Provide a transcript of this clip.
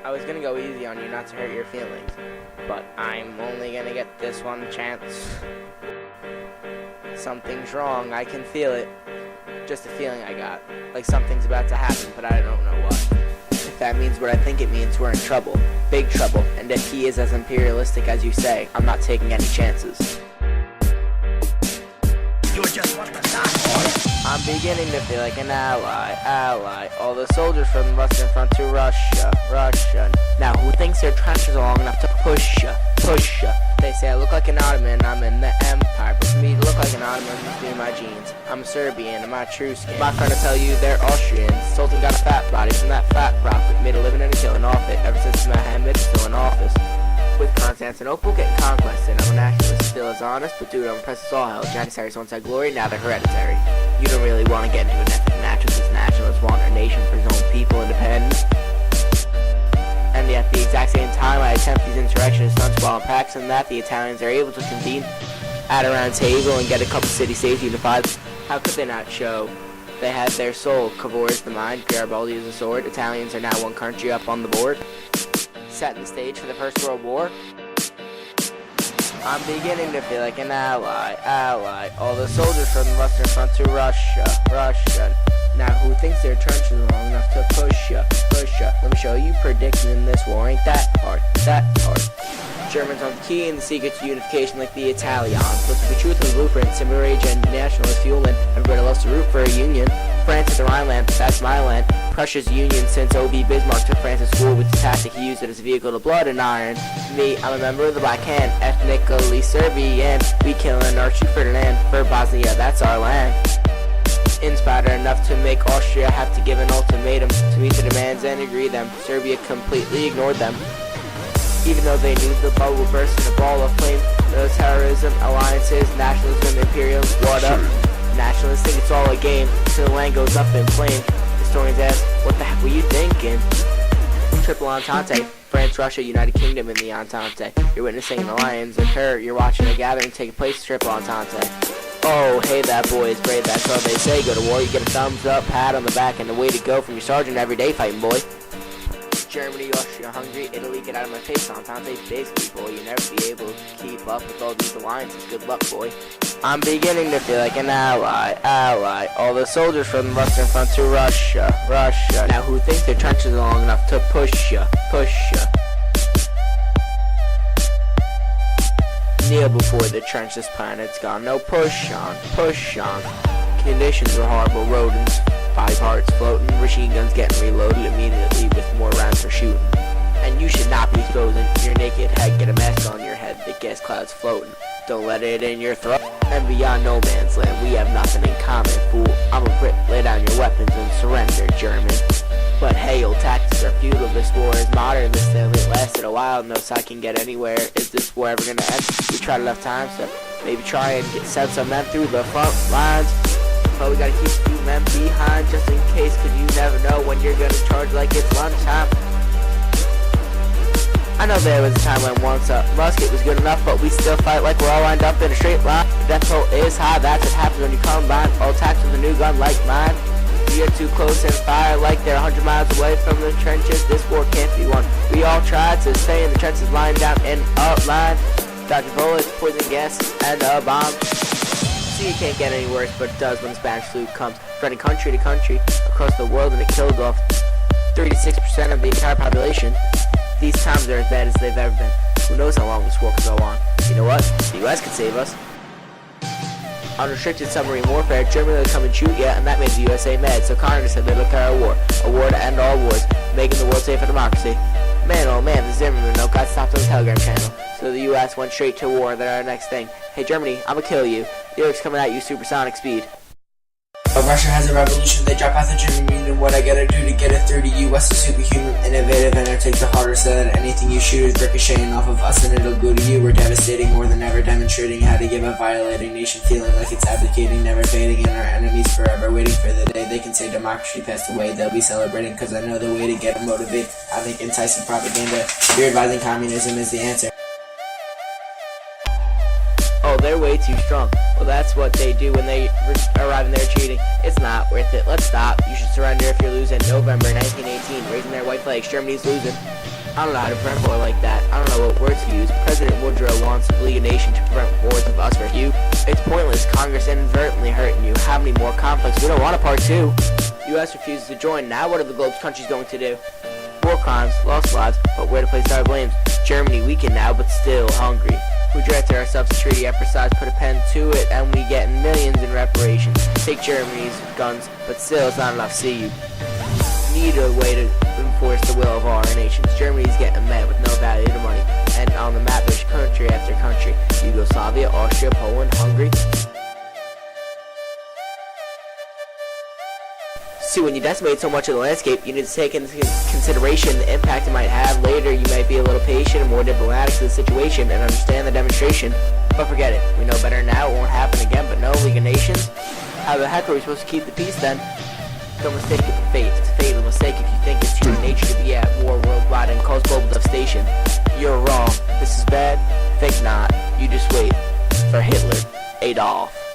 I was gonna go easy on you not to hurt your feelings, but I'm only gonna get this one chance. Something's wrong, I can feel it. Just a feeling I got, like something's about to happen, but I don't know what. If that means what I think it means, we're in trouble, big trouble, and if he is as imperialistic as you say, I'm not taking any chances. You're just what the not for. I'm beginning to feel like an ally. All the soldiers from the Western Front to Russia. Now who thinks their trenches are long enough to push ya? They say I look like an Ottoman, I'm in the empire. But for me to look like an Ottoman must be in my genes. I'm Serbian, and my true skin. My friend will tell you they're Austrians. Sultan got a fat body from that fat prophet. Made a living and a killing off it. Ever since Mohammed is still in office. With Constantinople getting conquested, I'm a nationalist, still as honest, but dude, I'm oppressed as all hell. Janissaries once had glory, now they're hereditary. You don't really want to get into an ethnic match with this nationalist want our nation for his own people independence. And yet, at the exact same time I attempt these insurrectionists, Sunsquall and Paxson, that the Italians are able to convene at a round table and get a couple city-states unified. How could they not show they had their soul? Cavour is the mind, Garibaldi is the sword. Italians are now one country up on the board, setting the stage for the First World War. I'm beginning to feel like an ally. All the soldiers from the Western Front to Russia. Now who thinks their trenches are long enough to push ya? Let me show you, predicting in this war ain't that hard. Germans on the key and the secret to unification like the Italians. Look at the truth of the blueprint, simmer rage and nationalist fueling. Everybody loves to root for a union. France is the Rhineland, that's my land. Prussia's union since O.B. Bismarck took France to school with the tactic he used it as a vehicle to blood and iron. Me, I'm a member of the Black Hand, ethnically Serbian. We killing Archie Ferdinand for Bosnia, that's our land. Inspired enough to make Austria have to give an ultimatum to meet the demands and agree them. Serbia completely ignored them. Even though they knew the bubble would burst in a ball of flame. No terrorism, alliances, nationalism, imperialism, what up? Nationalists think it's all a game, till the land goes up in flames. Historians ask, what the heck were you thinking? Triple Entente, France, Russia, United Kingdom in the Entente. You're witnessing an alliance occur, you're watching a gathering take place, Triple Entente. Oh, hey, that boy is brave, that's all they say. Go to war, you get a thumbs up, pat on the back, and a way to go from your sergeant every day fighting, boy. Germany, Austria, Hungary, Italy, get out of my face. Entente's basically, boy, you'll never be able to keep up with all these alliances. Good luck, boy. I'm beginning to feel like an ally. All the soldiers from the Western Front to Russia. Now who thinks their trenches are long enough to push ya? Kneel before the trench, this planet's gone. No, push on. Conditions are horrible, rodents, 5 hearts floating, machine guns getting reloaded immediately with more rounds for shooting. And you should not be exposing your naked head, get a mask on your head, the gas clouds floating. Don't let it in your throat. And beyond no man's land, we have nothing in common, fool. I'm a Brit, lay down your weapons and surrender, German. But hey, old tactics are futile, this war is modern, this stalemate lasted a while, no side can get anywhere. Is this war ever gonna end? We tried enough times to maybe try and send some men through the front lines. But we gotta keep a few men behind, just in case, cause you never know when you're gonna charge like it's lunchtime. I know there was a time when once a musket was good enough, but we still fight like we're all lined up in a straight line. Death toll is high, that's what happens when you combine all attacks with a new gun like mine. You're too close and fire like they're 100 miles away from the trenches. This war can't be won. We all tried to stay in the trenches, lying down in a line, dodging bullets, poison gas, and bombs. See, it can't get any worse, but it does when the Spanish flu comes, spreading country to country across the world, and it killed off 36% of the entire population. These times are as bad as they've ever been. Who knows how long this war can go on? You know what? The US could save us. Unrestricted submarine warfare, Germany would come and shoot ya, and that made the USA mad, so Congress said they'd declare a war to end all wars, making the world safe for democracy. Man, oh man, the Zimmerman note got stopped on the Telegram channel, so the US went straight to war. They're our next thing. Hey Germany, I'ma kill you. The Earth's coming at you supersonic speed. Russia has a revolution, they drop out the German Union. What I gotta do to get it through to you? US is superhuman, innovative, and I take the harder side. Anything you shoot is ricocheting off of us, and it'll go to you. We're devastating more than ever, demonstrating how to give a violating nation feeling like it's abdicating, never fading, and our enemies forever waiting for the day they can say democracy passed away. They'll be celebrating, cause I know the way to get them motivated. I think enticing propaganda, you're advising communism is the answer. Oh, they're way too strong. Well, that's what they do when they arrive and they're cheating. It's not worth it. Let's stop. You should surrender if you're losing. November 1918, raising their white flags. Germany's losing. I don't know how to prevent war like that. I don't know what words to use. President Woodrow wants the League of Nations to prevent wars of us for you. It's pointless. Congress inadvertently hurting you. How many more conflicts? We don't want a part 2. U.S. refuses to join. Now what are the globe's countries going to do? War crimes, lost lives, but where to place our blames? Germany weakened now, but still hungry. We drafted ourselves a treaty exercise, put a pen to it, and we get millions in reparations. Take Germany's guns, but still it's not enough. See, you need a way to enforce the will of all our nations. Germany's getting mad with no value to money, and on the map there's country after country. Yugoslavia, Austria, Poland, Hungary. See, when you decimate so much of the landscape, you need to take into consideration the impact it might have. Later, you might be a little patient and more diplomatic to the situation and understand the demonstration. But forget it. We know better now. It won't happen again, but no League of Nations? How the heck are we supposed to keep the peace then? Don't mistake it for fate. It's a fatal mistake if you think it's human nature to be at war worldwide and cause global devastation. You're wrong. This is bad? Think not. You just wait for Hitler. Adolf.